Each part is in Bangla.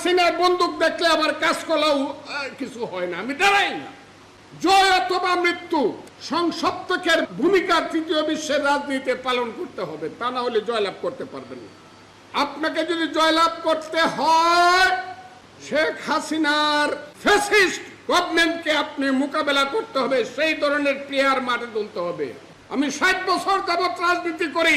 হাসিনার বন্দুক দেখলে আমার কাজ করাও কিছু হয় না, আমি দাঁড়াই না। জয় অথবা মৃত্যু সংসপ্তকের ভূমিকা তৃতীয় বিশ্বের রাজনীতিতে পালন করতে হবে, তা না হলে জয়লাভ করতে পারবেন না। আপনাকে যদি জয়লাভ করতে হয় শেখ হাসিনার ফ্যাসিস্ট গভর্নমেন্টকে আপনি মোকাবেলা করতে হবে, সেই ধরনের প্লেয়ার মাঠে তুলতে হবে। আমি 60 বছর যাবৎ রাজনীতি করি,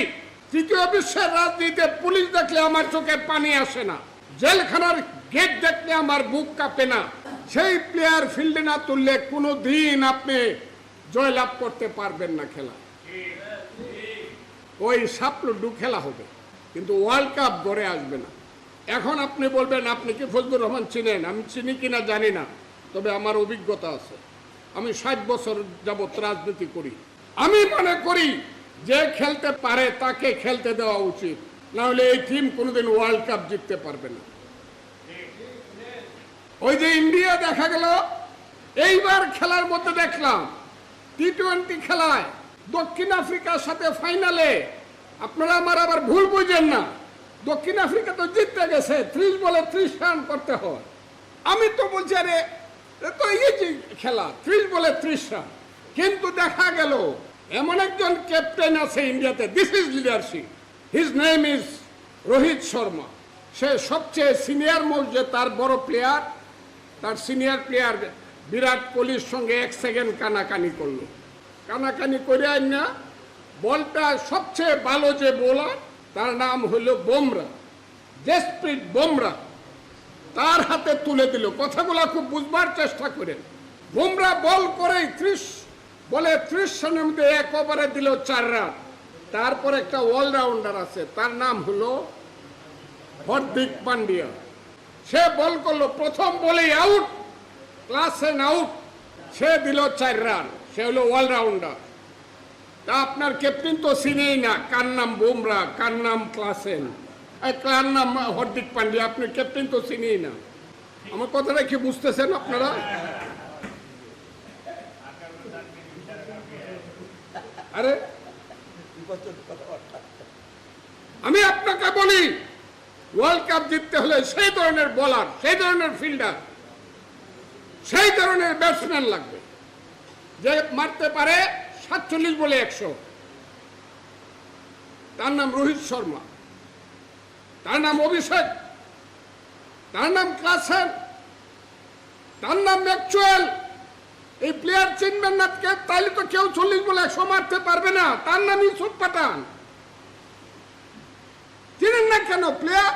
তৃতীয় বিশ্বের রাজনীতিতে পুলিশ দেখলে আমার চোখে পানি আসে না, জেলখানার গেট দেখলে আমার বুক কাঁপে না। সেই প্লেয়ার ফিল্ডে না তুললে কোনো দিন আপনি জয়লাভ করতে পারবেন না। খেলা ওই সাপলুডু খেলা হবে, কিন্তু ওয়ার্ল্ড কাপ গড়ে আসবে না। এখন আপনি বলবেন আপনি কি ফজলুর রহমান চিনেন? আমি চিনি কিনা জানি না, তবে আমার অভিজ্ঞতা আছে। আমি 60 বছর যাবৎ রাজনীতি করি। আমি মনে করি যে খেলতে পারে তাকে খেলতে দেওয়া উচিত, না হলে এই টিম কোনোদিন ওয়ার্ল্ড কাপ জিততে পারবে না। ওই যে ইন্ডিয়া দেখা গেল, এইবার খেলার মধ্যে দেখলাম টি-20 খেলায় দক্ষিণ আফ্রিকার সাথে ফাইনালে, আপনারা আমার আবার ভুল বুঝেন না, দক্ষিণ আফ্রিকা তো জিততে গেছে, 30 বলে 30 রান করতে হয়। আমি তো বলছি আরে তো এই যে খেলা 30 বলে 30 রান, কিন্তু দেখা গেল এমন একজন ক্যাপ্টেন আছে ইন্ডিয়াতে, this is leadership, his name is Rohit Sharma. সে সবচেয়ে সিনিয়র মোস্ট, যে তার বড় প্লেয়ার, তার সিনিয়র প্লেয়ার বিরাট কোহলির সঙ্গে 1 সেকেন্ড কানাকানি করলো। কানাকানি করে না, বলটা সবচেয়ে ভালো যে বোলার তার নাম হলো বুমরা, জসপ্রীত বুমরা, তার হাতে তুলে দিল। কথাগুলো খুব বুঝবার চেষ্টা করেন। বুমরা বল করে 30 বলে 30 রানের মধ্যে 1 ওভারে দিল 4 রান। তারপর একটা অলরাউন্ডার আছে, তার নাম হলো হার্দিক পান্ডিয়া। সে বল করলো, প্রথম বলেই আউট, ক্লাসেন আউট, সে দিল 4 রান, সে হলো অলরাউন্ডার। তা আপনার ক্যাপ্টেন তো চিনেই না, কার নাম বুমরা, কার নাম ক্লাসেন, কার নাম হার্দিক পান্ডিয়া, আপনার ক্যাপ্টেন তো চিনেই না। আমার কথাটা কি বুঝতেছেন আপনারা? আরে আমি আপনাকে বলি, ওয়ার্ল্ড কাপ জিততে হলে সেই ধরনের বোলার, সেই ধরনের ফিল্ডার, সেই ধরনের ব্যাটসম্যান লাগবে যে মারতে পারে 47 বলে 100। তার নাম রোহিত শর্মা, তার নাম অভিষেক, তার নাম ক্লাসেন, তার নাম ম্যাকচুয়েল। এই প্লেয়ার চিনবেন না, তাহলে তো কেউ 40 বলে 100 মারতে পারবে না। তার নাম ইউসুফ পাঠান, চিনেন না কেন প্লেয়ার?